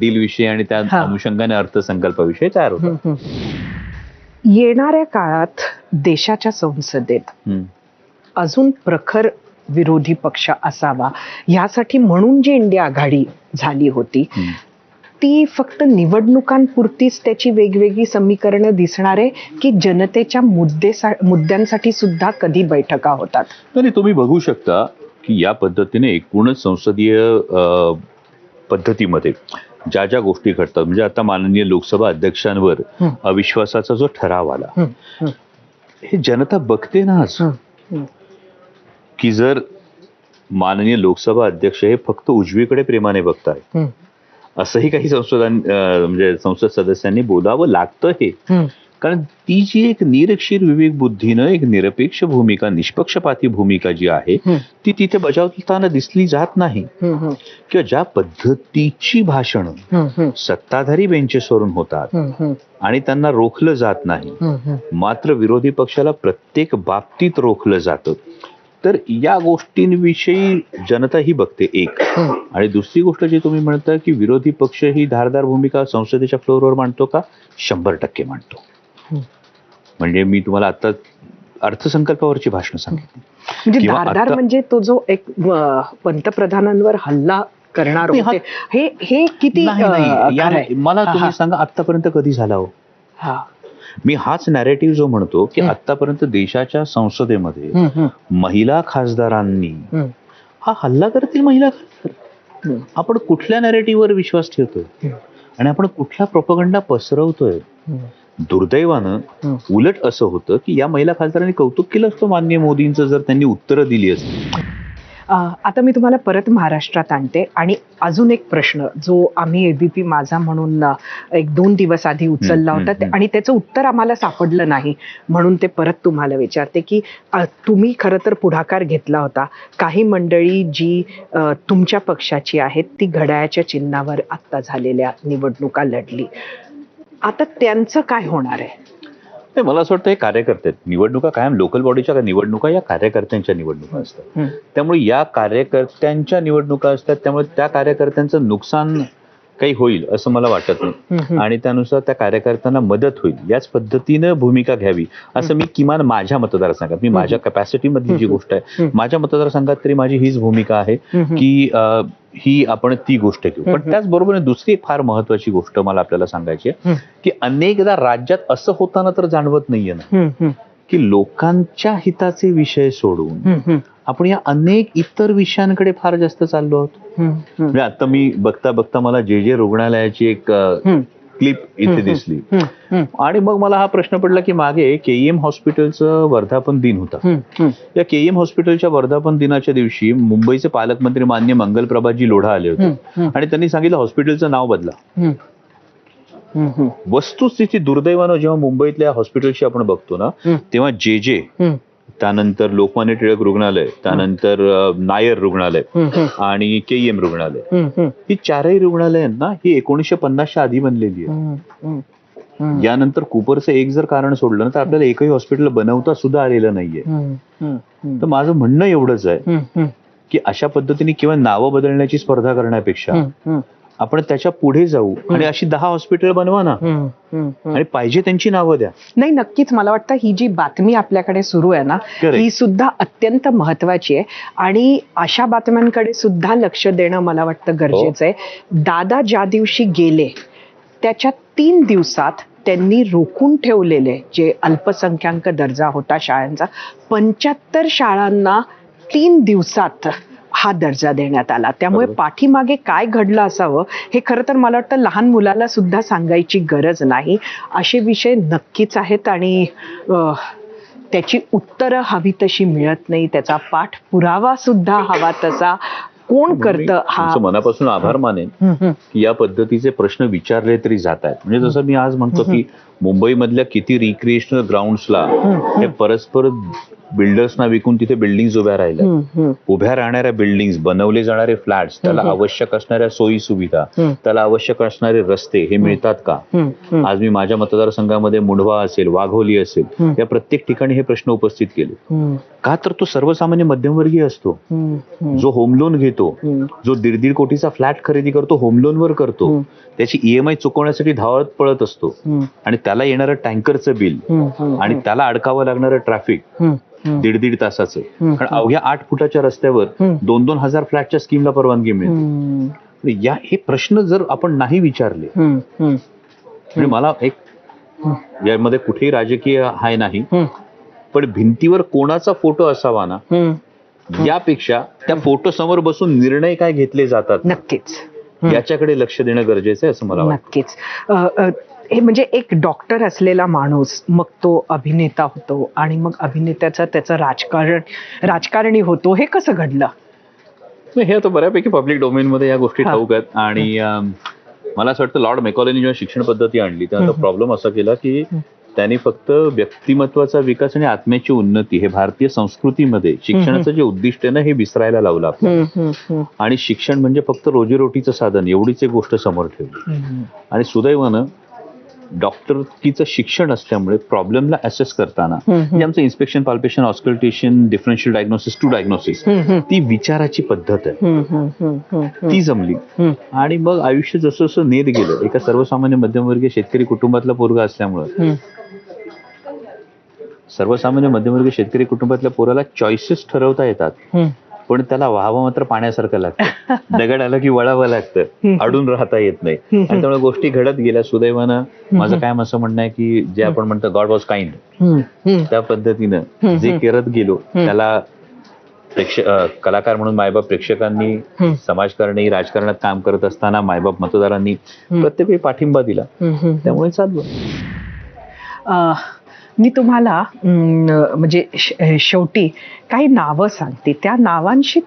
Deal विषयी आणि त्या अनुषंगाने अर्थसंकल्पाविषयी तयार होतात. येणाऱ्या काळात देशाच्या संसदेत अजून प्रखर विरोधी पक्ष असावा यासाठी म्हणून जी इंडिया आघाडी झाली होती ती फक्त निवडणुकांपुरतीच त्याची वेगवेगळी समीकरणं दिसणार आहे की जनतेच्या मुद्द्यांसाठी सुद्धा कधी बैठका होतात? तरी तुम्ही बघू शकता की या पद्धतीने एकूणच संसदीय पद्धतीमध्ये ज्या ज्या गोष्टी घडतात, म्हणजे आता माननीय लोकसभा अध्यक्षांवर अविश्वासाचा जो ठराव आला, हे जनता बघते ना आज की जर माननीय लोकसभा अध्यक्ष हे फक्त उजवीकडे प्रेमाने बघताय असंही काही म्हणजे संसद सदस्यांनी बोलावं लागतं. हे कारण ती जी एक निरक्षीर विवेक बुद्धीनं एक निरपेक्ष भूमिका, निष्पक्षपाती भूमिका जी आहे ती तिथे बजावताना दिसली जात नाही. किंवा ज्या पद्धतीची भाषणं सत्ताधारी बेंचेसवरून होतात आणि त्यांना रोखलं जात नाही, मात्र विरोधी पक्षाला प्रत्येक बाबतीत रोखलं जातं, तर या गोष्टींविषयी जनता ही बघते एक. आणि दुसरी गोष्ट जी तुम्ही म्हणता की विरोधी पक्ष ही धारदार भूमिका संसदेच्या फ्लोअरवर मांडतो का? 100% मांडतो. म्हणजे मी तुम्हाला आता अर्थसंकल्पावरची भाषण सांगितली. म्हणजे धारदार म्हणजे तो जो एक पंतप्रधानांवर हल्ला करणार होते, हे किती मला तुम्ही सांगा आतापर्यंत कधी झाला हो? मी हाच नॅरेटिव्ह जो म्हणतो की आतापर्यंत देशाच्या संसदेमध्ये महिला खासदारांनी हा हल्ला करतील महिला खासदार, आपण कुठल्या नॅरेटिव्हवर विश्वास ठेवतोय आणि आपण कुठला प्रोपगंडा पसरवतोय? दुर्दैवानं उलट असं होतं की या महिला खासदारांनी कौतुक केलं असतं माननीय मोदींचं जर त्यांनी उत्तरं दिली असती. आता मी तुम्हाला परत महाराष्ट्रात आणते आणि अजून एक प्रश्न जो आम्ही एबीपी माझा म्हणून 1-2 दिवस आधी उचलला होता आणि त्याचं उत्तर आम्हाला सापडलं नाही, म्हणून ते परत तुम्हाला विचारते की तुम्ही खरं तर पुढाकार घेतला होता. काही मंडळी जी तुमच्या पक्षाची आहेत ती घड्याळाच्या चिन्हावर आत्ता झालेल्या निवडणुका लढली, आता त्यांचं काय होणार आहे? मला असं वाटतं हे कार्यकर्ते, निवडणुका कायम लोकल बॉडीच्या निवडणुका या कार्यकर्त्यांच्या निवडणुका असतात, त्यामुळे या कार्यकर्त्यांच्या निवडणुका असतात, त्यामुळे त्या कार्यकर्त्यांचं नुकसान काही होईल असं मला वाटत नाही आणि त्यानुसार त्या कार्यकर्त्यांना मदत होईल याच पद्धतीनं भूमिका घ्यावी असं मी किमान माझ्या मतदारसंघात, मी माझ्या कॅपॅसिटी मधली जी गोष्ट आहे माझ्या मतदारसंघात तरी माझी हीच भूमिका आहे की ही आपण ती गोष्ट घेऊ. पण त्याचबरोबर दुसरी एक फार महत्वाची गोष्ट मला आपल्याला सांगायची आहे की अनेकदा राज्यात असं होताना तर जाणवत नाहीये ना की लोकांच्या हिताचे विषय सोडून आपण या अनेक इतर विषयांकडे फार जास्त चाललो आहोत. म्हणजे आता मी बघता बघता मला जे रुग्णालयाची एक क्लिप इथे दिसली आणि मग मला हा प्रश्न पडला की मागे केईएम हॉस्पिटलचं वर्धापन दिन होता. या केईएम हॉस्पिटलच्या वर्धापन दिनाच्या दिवशी मुंबईचे पालकमंत्री माननीय मंगलप्रभाजी लोढा आले होते आणि त्यांनी सांगितलं हॉस्पिटलचं नाव बदला. वस्तुस्थिती दुर्दैवानं जेव्हा मुंबईतल्या हॉस्पिटलशी आपण बघतो ना तेव्हा जे त्यानंतर लोकमान्य टिळक रुग्णालय, त्यानंतर नायर रुग्णालय आणि केईएम रुग्णालय, ही चारही रुग्णालयांना ही 1950च्या आधी बनलेली आहे. यानंतर कुपरचं एक जर कारण सोडलं ना तर आपल्याला एकही हॉस्पिटल बनवता सुद्धा आलेलं नाहीये. तर माझं म्हणणं एवढंच आहे की अशा पद्धतीने किंवा नावं बदलण्याची स्पर्धा करण्यापेक्षा आपण त्याच्या पुढे जाऊ आणि अशी 10 हॉस्पिटल बनवा ना आणि पाहिजे त्यांची नावं द्या. नाही, नक्कीच मला वाटतं ही जी बातमी आपल्याकडे सुरू आहे ना ही सुद्धा अत्यंत महत्वाची आहे आणि अशा बातम्यांकडे सुद्धा लक्ष देणं मला वाटतं गरजेचं आहे. दादा ज्या दिवशी गेले त्याच्या 3 दिवसात त्यांनी रोखून ठेवलेले जे अल्पसंख्याक दर्जा होता शाळांचा, 75 शाळांना 3 दिवसात हा दर्जा देण्यात आला. त्यामुळे पाठीमागे काय घडलं असावं हे खरं तर मला वाटतं लहान मुलाला सुद्धा सांगायची गरज नाही. असे विषय नक्कीच आहेत आणि त्याची उत्तरं हवी तशी मिळत नाही, त्याचा पाठपुरावा सुद्धा हवा तसा कोण करतं हा. मनापासून आभार मानेन की या पद्धतीचे प्रश्न विचारले तरी जात आहेत. म्हणजे जसं मी आज म्हणतो की मुंबईमधल्या किती रिक्रिएशनल ग्राउंड्सला हे परस्पर बिल्डर्सना विकून तिथे बिल्डिंग्स उभ्या राहिल्या, उभ्या राहणाऱ्या बिल्डिंग्स, बनवले जाणारे फ्लॅट्स, त्याला आवश्यक असणाऱ्या सोयी सुविधा, त्याला आवश्यक असणारे रस्ते हे मिळतात का? आज मी माझ्या मतदारसंघामध्ये मुंढवा असेल, वाघोली असेल, या प्रत्येक ठिकाणी हे प्रश्न उपस्थित केले का? तर तो सर्वसामान्य मध्यमवर्गीय असतो जो होम लोन घेतो घेतो, जो 1.5 कोटीचा फ्लॅट खरेदी करतो, होम लोनवर करतो, त्याची EMI चुकवण्यासाठी धावत पळत असतो आणि त्याला येणारं टँकरचं बिल आणि त्याला अडकावं लागणारं ट्रॅफिक 1.5 तासाचं, कारण अवघ्या 8 फुटाच्या रस्त्यावर 2-2 हजार फ्लॅटच्या स्कीमला परवानगी मिळते. हे प्रश्न जर आपण नाही विचारले, म्हणजे मला एक यामध्ये कुठेही राजकीय हाय नाही, पण भिंतीवर कोणाचा फोटो असावा ना, यापेक्षा त्या फोटो समोर बसून निर्णय काय घेतले जातात नक्कीच याच्याकडे लक्ष देणं गरजेचं आहे असं मला वाटतं. नक्कीच. हे म्हणजे एक डॉक्टर असलेला माणूस मग तो अभिनेता होतो आणि मग अभिनेत्याचा त्याचं राजकारणी होतो, हे कसं घडलं? हे आता बऱ्यापैकी पब्लिक डोमेन मध्ये या गोष्टी ठाऊक आहेत. आणि मला असं वाटतं लॉर्ड मेकॉलेनी जेव्हा शिक्षण पद्धती आणली तेव्हा प्रॉब्लेम असा केला की त्यांनी फक्त व्यक्तिमत्वाचा विकास आणि आत्म्याची उन्नती हे भारतीय संस्कृतीमध्ये शिक्षणाचं जे उद्दिष्ट आहे ना हे विसरायला लावलं आपल्याला. आणि शिक्षण म्हणजे फक्त रोजीरोटीचं साधन एवढीच एक गोष्ट समोर ठेवली. आणि सुदैवानं डॉक्टरकीचं शिक्षण असल्यामुळे प्रॉब्लेमला असेस करताना म्हणजे आमचं inspection, palpation, auscultation, differential diagnosis to diagnosis, ती विचाराची पद्धत आहे, ती जमली. आणि मग आयुष्य जसं जसं नेत गेलं, एका सर्वसामान्य मध्यमवर्गीय शेतकरी कुटुंबातला पोरगा असल्यामुळं सर्वसामान्य मध्यमवर्गीय शेतकरी कुटुंबातल्या पोराला चॉईसेस ठरवता येतात, पण त्याला व्हावं मात्र पाण्यासारखं लागतं. दगड आलं की वळावं लागतं, अडून राहता येत नाही. आणि त्यामुळे गोष्टी घडत गेल्या. सुदैवानं माझं कायम असं म्हणणं आहे की जे आपण म्हणतो गॉड वॉज काइंड, त्या पद्धतीनं जे करत गेलो त्याला कलाकार म्हणून मायबाप प्रेक्षकांनी, समाजकारणी, राजकारणात काम करत असताना मायबाप मतदारांनी प्रत्येक वेळी पाठिंबा दिला, त्यामुळे चालू. मी तुम्हाला म्हणजे शेवटी काही नावं सांगते, त्या नावांशी